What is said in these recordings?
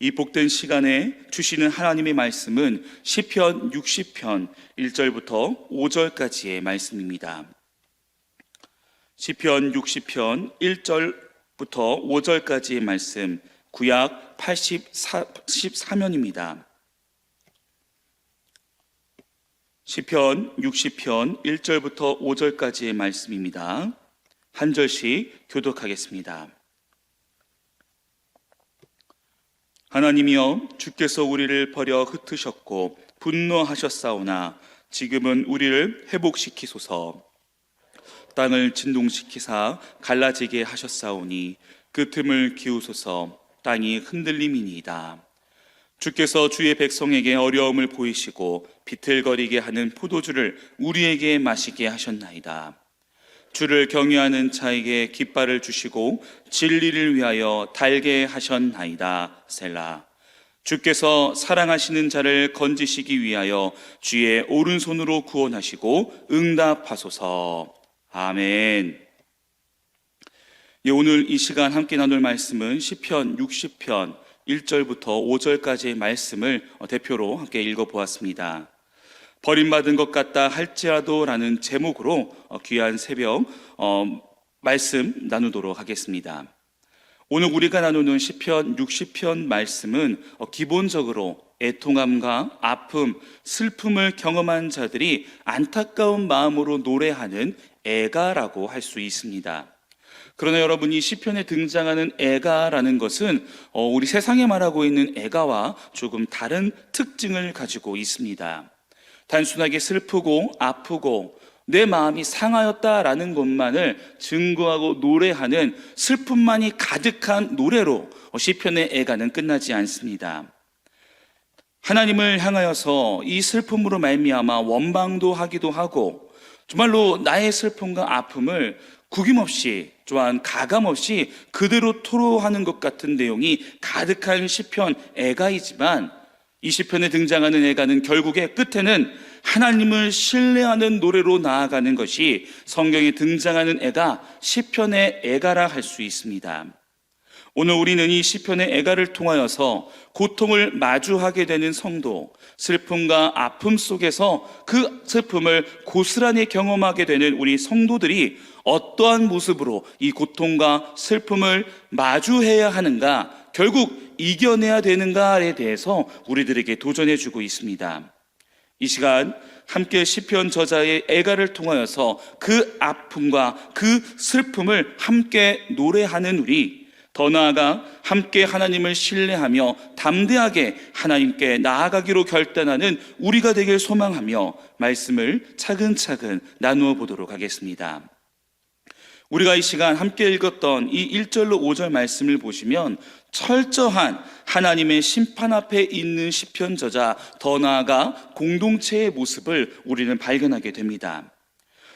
이 복된 시간에 주시는 하나님의 말씀은 시편 60편 1절부터 5절까지의 말씀입니다. 시편 60편 1절부터 5절까지의 말씀, 구약 84면입니다. 시편 60편 1절부터 5절까지의 말씀입니다. 한 절씩 교독하겠습니다. 하나님이여, 주께서 우리를 버려 흩으셨고 분노하셨사오나 지금은 우리를 회복시키소서. 땅을 진동시키사 갈라지게 하셨사오니 그 틈을 기우소서. 땅이 흔들림이니이다. 주께서 주의 백성에게 어려움을 보이시고 비틀거리게 하는 포도주를 우리에게 마시게 하셨나이다. 주를 경외하는 자에게 깃발을 주시고 진리를 위하여 달게 하셨나이다. 셀라. 주께서 사랑하시는 자를 건지시기 위하여 주의 오른손으로 구원하시고 응답하소서. 아멘. 오늘 이 시간 함께 나눌 말씀은 시편 60편 1절부터 5절까지의 말씀을 대표로 함께 읽어보았습니다. 버림받은 것 같다 할지라도 라는 제목으로 귀한 새벽 말씀 나누도록 하겠습니다. 오늘 우리가 나누는 시편 60편 말씀은 기본적으로 애통함과 아픔, 슬픔을 경험한 자들이 안타까운 마음으로 노래하는 애가라고 할 수 있습니다. 그러나 여러분, 이 시편에 등장하는 애가라는 것은 우리 세상에 말하고 있는 애가와 조금 다른 특징을 가지고 있습니다. 단순하게 슬프고 아프고 내 마음이 상하였다라는 것만을 증거하고 노래하는 슬픔만이 가득한 노래로 시편의 애가는 끝나지 않습니다. 하나님을 향하여서 이 슬픔으로 말미암아 원망도 하기도 하고, 정말로 나의 슬픔과 아픔을 구김없이, 또한 가감없이 그대로 토로하는 것 같은 내용이 가득한 시편 애가이지만, 이 시편에 등장하는 애가는 결국에 끝에는 하나님을 신뢰하는 노래로 나아가는 것이 성경에 등장하는 애가 시편의 애가라 할 수 있습니다. 오늘 우리는 이 시편의 애가를 통하여서 고통을 마주하게 되는 성도, 슬픔과 아픔 속에서 그 슬픔을 고스란히 경험하게 되는 우리 성도들이 어떠한 모습으로 이 고통과 슬픔을 마주해야 하는가, 결국 이겨내야 되는가에 대해서 우리들에게 도전해 주고 있습니다. 이 시간 함께 시편 저자의 애가를 통하여서 그 아픔과 그 슬픔을 함께 노래하는 우리, 더 나아가 함께 하나님을 신뢰하며 담대하게 하나님께 나아가기로 결단하는 우리가 되길 소망하며 말씀을 차근차근 나누어 보도록 하겠습니다. 우리가 이 시간 함께 읽었던 이 1절로 5절 말씀을 보시면 철저한 하나님의 심판 앞에 있는 시편 저자, 더 나아가 공동체의 모습을 우리는 발견하게 됩니다.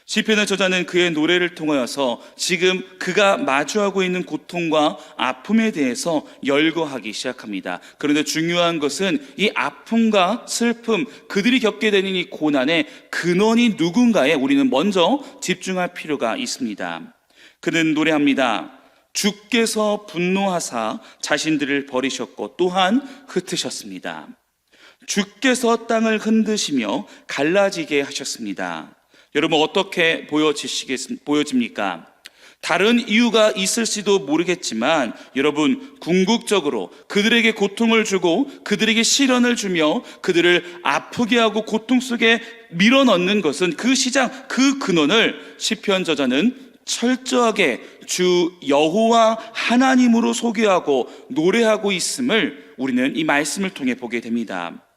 시편의 저자는 그의 노래를 통하여서 지금 그가 마주하고 있는 고통과 아픔에 대해서 열거하기 시작합니다. 그런데 중요한 것은 이 아픔과 슬픔, 그들이 겪게 되는 이 고난의 근원이 누군가에 우리는 먼저 집중할 필요가 있습니다. 그는 노래합니다. 주께서 분노하사 자신들을 버리셨고 또한 흩으셨습니다. 주께서 땅을 흔드시며 갈라지게 하셨습니다. 여러분, 어떻게 보여집니까? 다른 이유가 있을지도 모르겠지만 여러분, 궁극적으로 그들에게 고통을 주고 그들에게 시련을 주며 그들을 아프게 하고 고통 속에 밀어넣는 것은 그 시장, 그 근원을 시편 저자는 철저하게 주 여호와 하나님으로 소개하고 노래하고 있음을 우리는 이 말씀을 통해 보게 됩니다.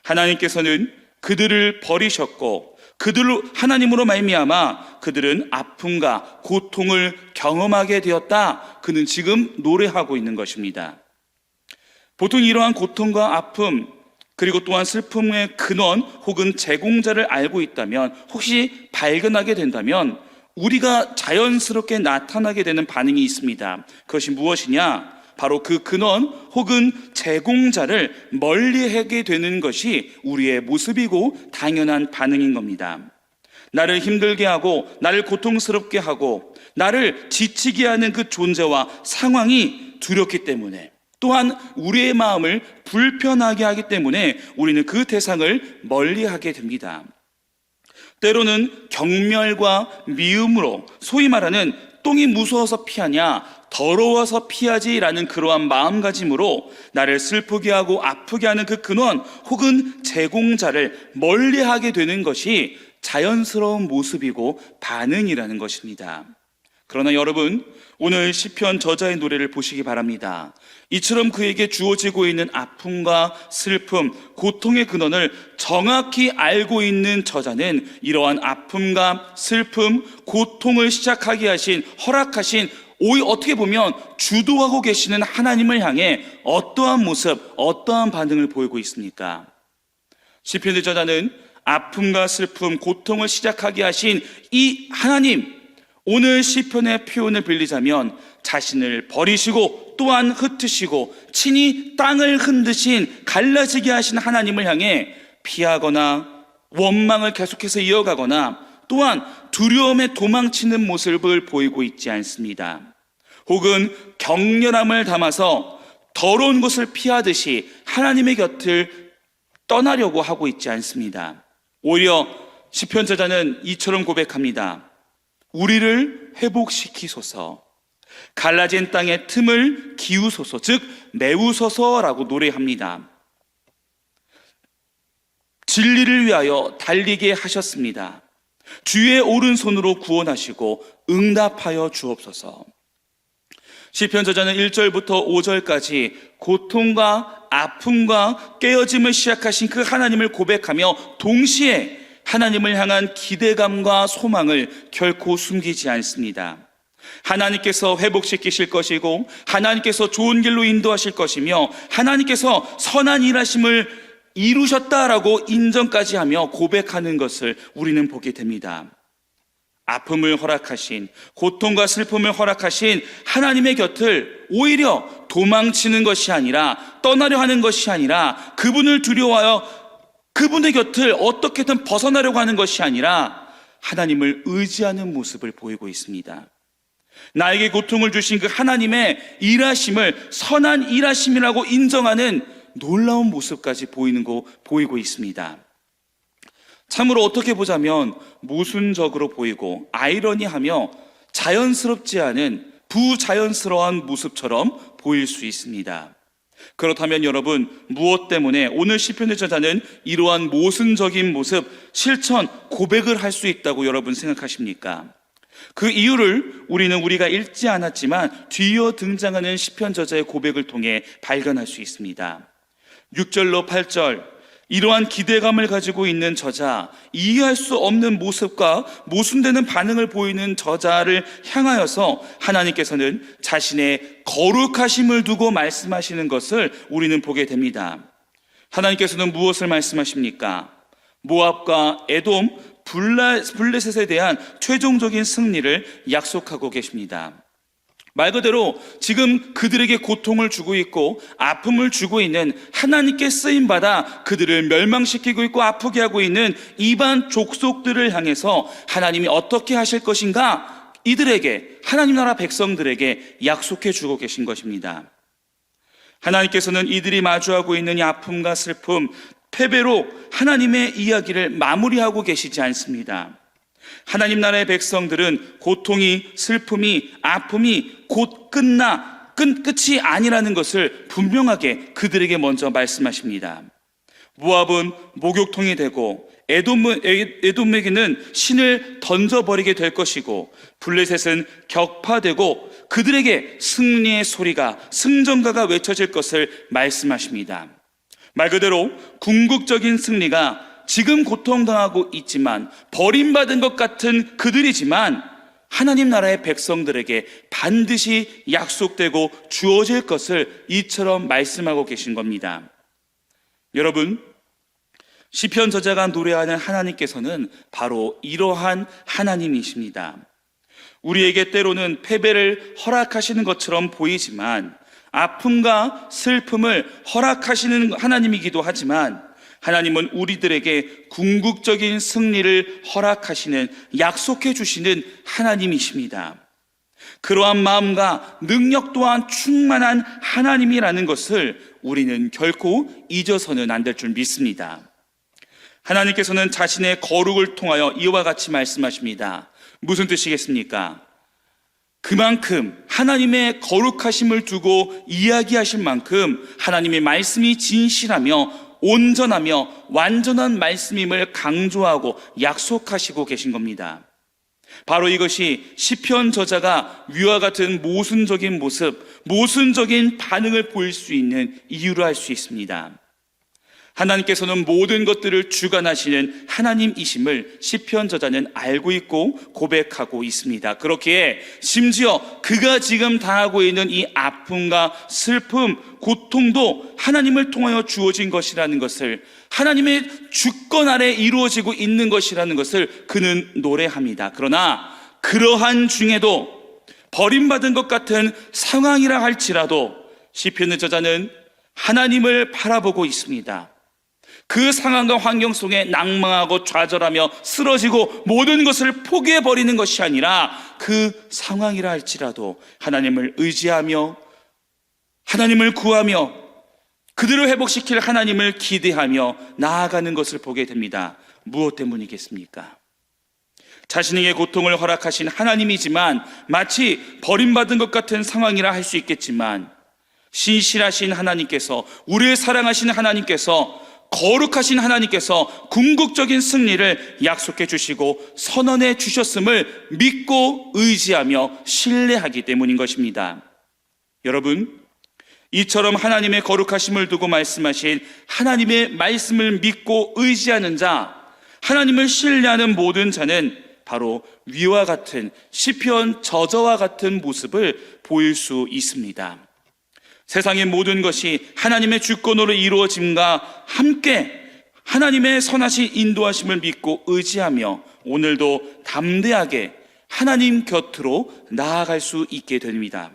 하나님께서는 그들을 버리셨고 그들로 하나님으로 말미암아 그들은 아픔과 고통을 경험하게 되었다. 그는 지금 노래하고 있는 것입니다. 보통 이러한 고통과 아픔, 그리고 또한 슬픔의 근원 혹은 제공자를 알고 있다면, 혹시 발견하게 된다면 우리가 자연스럽게 나타나게 되는 반응이 있습니다. 그것이 무엇이냐? 바로 그 근원 혹은 제공자를 멀리하게 되는 것이 우리의 모습이고 당연한 반응인 겁니다. 나를 힘들게 하고 나를 고통스럽게 하고 나를 지치게 하는 그 존재와 상황이 두렵기 때문에, 또한 우리의 마음을 불편하게 하기 때문에 우리는 그 대상을 멀리하게 됩니다. 때로는 경멸과 미움으로 소위 말하는 똥이 무서워서 피하냐, 더러워서 피하지라는 그러한 마음가짐으로 나를 슬프게 하고 아프게 하는 그 근원 혹은 제공자를 멀리하게 되는 것이 자연스러운 모습이고 반응이라는 것입니다. 그러나 여러분, 오늘 시편 저자의 노래를 보시기 바랍니다. 이처럼 그에게 주어지고 있는 아픔과 슬픔, 고통의 근원을 정확히 알고 있는 저자는 이러한 아픔과 슬픔, 고통을 시작하게 하신, 허락하신, 오히려 어떻게 보면 주도하고 계시는 하나님을 향해 어떠한 모습, 어떠한 반응을 보이고 있습니까? 시편의 저자는 아픔과 슬픔, 고통을 시작하게 하신 이 하나님, 오늘 시편의 표현을 빌리자면 자신을 버리시고 또한 흩으시고 친히 땅을 흔드신, 갈라지게 하신 하나님을 향해 피하거나 원망을 계속해서 이어가거나 또한 두려움에 도망치는 모습을 보이고 있지 않습니다. 혹은 격렬함을 담아서 더러운 것을 피하듯이 하나님의 곁을 떠나려고 하고 있지 않습니다. 오히려 시편 저자는 이처럼 고백합니다. 우리를 회복시키소서, 갈라진 땅의 틈을 기우소서, 즉 메우소서라고 노래합니다. 진리를 위하여 달리게 하셨습니다. 주의 오른손으로 구원하시고 응답하여 주옵소서. 시편 저자는 1절부터 5절까지 고통과 아픔과 깨어짐을 시작하신 그 하나님을 고백하며 동시에 하나님을 향한 기대감과 소망을 결코 숨기지 않습니다. 하나님께서 회복시키실 것이고 하나님께서 좋은 길로 인도하실 것이며 하나님께서 선한 일하심을 이루셨다라고 인정까지 하며 고백하는 것을 우리는 보게 됩니다. 아픔을 허락하신, 고통과 슬픔을 허락하신 하나님의 곁을 오히려 도망치는 것이 아니라, 떠나려 하는 것이 아니라, 그분을 두려워하여 그분의 곁을 어떻게든 벗어나려고 하는 것이 아니라 하나님을 의지하는 모습을 보이고 있습니다. 나에게 고통을 주신 그 하나님의 일하심을 선한 일하심이라고 인정하는 놀라운 모습까지 보이고 있습니다. 참으로 어떻게 보자면 모순적으로 보이고 아이러니하며 자연스럽지 않은 부자연스러운 모습처럼 보일 수 있습니다. 그렇다면 여러분, 무엇 때문에 오늘 시편의 저자는 이러한 모순적인 모습, 실천, 고백을 할 수 있다고 여러분 생각하십니까? 그 이유를 우리가 읽지 않았지만 뒤이어 등장하는 시편 저자의 고백을 통해 발견할 수 있습니다. 6절로 8절, 이러한 기대감을 가지고 있는 저자, 이해할 수 없는 모습과 모순되는 반응을 보이는 저자를 향하여서 하나님께서는 자신의 거룩하심을 두고 말씀하시는 것을 우리는 보게 됩니다. 하나님께서는 무엇을 말씀하십니까? 모압과 에돔, 블레셋에 대한 최종적인 승리를 약속하고 계십니다. 말 그대로 지금 그들에게 고통을 주고 있고 아픔을 주고 있는, 하나님께 쓰임받아 그들을 멸망시키고 있고 아프게 하고 있는 이방 족속들을 향해서 하나님이 어떻게 하실 것인가, 이들에게, 하나님 나라 백성들에게 약속해 주고 계신 것입니다. 하나님께서는 이들이 마주하고 있는 이 아픔과 슬픔, 패배로 하나님의 이야기를 마무리하고 계시지 않습니다. 하나님 나라의 백성들은 고통이, 슬픔이, 아픔이 곧 끝이 아니라는 것을 분명하게 그들에게 먼저 말씀하십니다. 모압은 목욕통이 되고 에돔에게는 신을 던져버리게 될 것이고 블레셋은 격파되고 그들에게 승리의 소리가, 승전가가 외쳐질 것을 말씀하십니다. 말 그대로 궁극적인 승리가 지금 고통당하고 있지만 버림받은 것 같은 그들이지만 하나님 나라의 백성들에게 반드시 약속되고 주어질 것을 이처럼 말씀하고 계신 겁니다. 여러분, 시편 저자가 노래하는 하나님께서는 바로 이러한 하나님이십니다. 우리에게 때로는 패배를 허락하시는 것처럼 보이지만 아픔과 슬픔을 허락하시는 하나님이기도 하지만 하나님은 우리들에게 궁극적인 승리를 허락하시는, 약속해 주시는 하나님이십니다. 그러한 마음과 능력 또한 충만한 하나님이라는 것을 우리는 결코 잊어서는 안 될 줄 믿습니다. 하나님께서는 자신의 거룩을 통하여 이와 같이 말씀하십니다. 무슨 뜻이겠습니까? 그만큼 하나님의 거룩하심을 두고 이야기하실 만큼 하나님의 말씀이 진실하며 온전하며 완전한 말씀임을 강조하고 약속하시고 계신 겁니다. 바로 이것이 시편 저자가 위와 같은 모순적인 모습, 모순적인 반응을 보일 수 있는 이유로 할 수 있습니다. 하나님께서는 모든 것들을 주관하시는 하나님이심을 시편 저자는 알고 있고 고백하고 있습니다. 그렇기에 심지어 그가 지금 당하고 있는 이 아픔과 슬픔, 고통도 하나님을 통하여 주어진 것이라는 것을, 하나님의 주권 아래 이루어지고 있는 것이라는 것을 그는 노래합니다. 그러나 그러한 중에도 버림받은 것 같은 상황이라 할지라도 시편 저자는 하나님을 바라보고 있습니다. 그 상황과 환경 속에 낭망하고 좌절하며 쓰러지고 모든 것을 포기해버리는 것이 아니라 그 상황이라 할지라도 하나님을 의지하며 하나님을 구하며 그들을 회복시킬 하나님을 기대하며 나아가는 것을 보게 됩니다. 무엇 때문이겠습니까? 자신에게 고통을 허락하신 하나님이지만 마치 버림받은 것 같은 상황이라 할 수 있겠지만 신실하신 하나님께서, 우리를 사랑하신 하나님께서, 거룩하신 하나님께서 궁극적인 승리를 약속해 주시고 선언해 주셨음을 믿고 의지하며 신뢰하기 때문인 것입니다. 여러분, 이처럼 하나님의 거룩하심을 두고 말씀하신 하나님의 말씀을 믿고 의지하는 자, 하나님을 신뢰하는 모든 자는 바로 위와 같은 시편 저자와 같은 모습을 보일 수 있습니다. 세상의 모든 것이 하나님의 주권으로 이루어짐과 함께 하나님의 선하신 인도하심을 믿고 의지하며 오늘도 담대하게 하나님 곁으로 나아갈 수 있게 됩니다.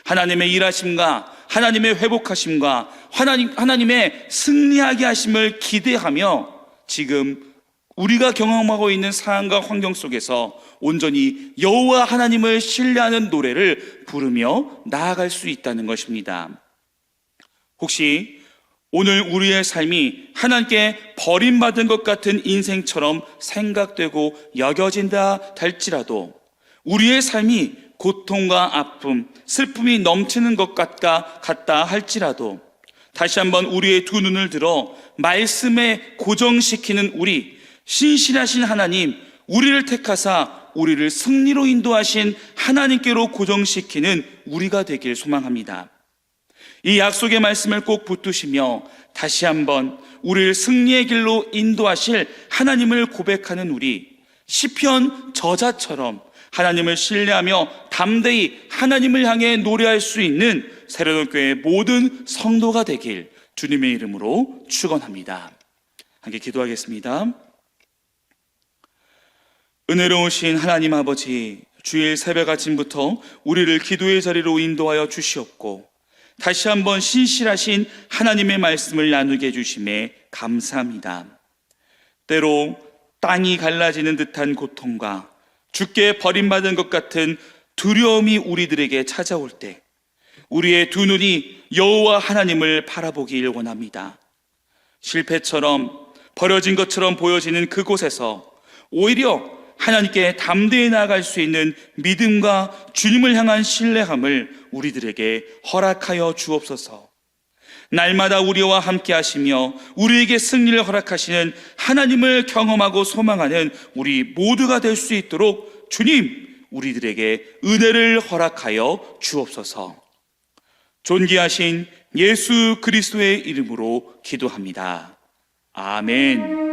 하나님의 일하심과 하나님의 회복하심과 하나님의 승리하게 하심을 기대하며 지금 우리가 경험하고 있는 상황과 환경 속에서 온전히 여호와 하나님을 신뢰하는 노래를 부르며 나아갈 수 있다는 것입니다. 혹시 오늘 우리의 삶이 하나님께 버림받은 것 같은 인생처럼 생각되고 여겨진다 할지라도 우리의 삶이 고통과 아픔, 슬픔이 넘치는 것 같다 할지라도 다시 한번 우리의 두 눈을 들어 말씀에 고정시키는 우리, 신실하신 하나님, 우리를 택하사 우리를 승리로 인도하신 하나님께로 고정시키는 우리가 되길 소망합니다. 이 약속의 말씀을 꼭 붙드시며 다시 한번 우리를 승리의 길로 인도하실 하나님을 고백하는 우리, 시편 저자처럼 하나님을 신뢰하며 담대히 하나님을 향해 노래할 수 있는 새로운 교회의 모든 성도가 되길 주님의 이름으로 축원합니다. 함께 기도하겠습니다. 은혜로우신 하나님 아버지, 주일 새벽 아침부터 우리를 기도의 자리로 인도하여 주시옵고 다시 한번 신실하신 하나님의 말씀을 나누게 해주심에 감사합니다. 때로 땅이 갈라지는 듯한 고통과 주께 버림받은 것 같은 두려움이 우리들에게 찾아올 때 우리의 두 눈이 여호와 하나님을 바라보길 원합니다. 실패처럼 버려진 것처럼 보여지는 그곳에서 오히려 하나님께 담대히 나아갈 수 있는 믿음과 주님을 향한 신뢰함을 우리들에게 허락하여 주옵소서. 날마다 우리와 함께 하시며 우리에게 승리를 허락하시는 하나님을 경험하고 소망하는 우리 모두가 될 수 있도록 주님, 우리들에게 은혜를 허락하여 주옵소서. 존귀하신 예수 그리스도의 이름으로 기도합니다. 아멘.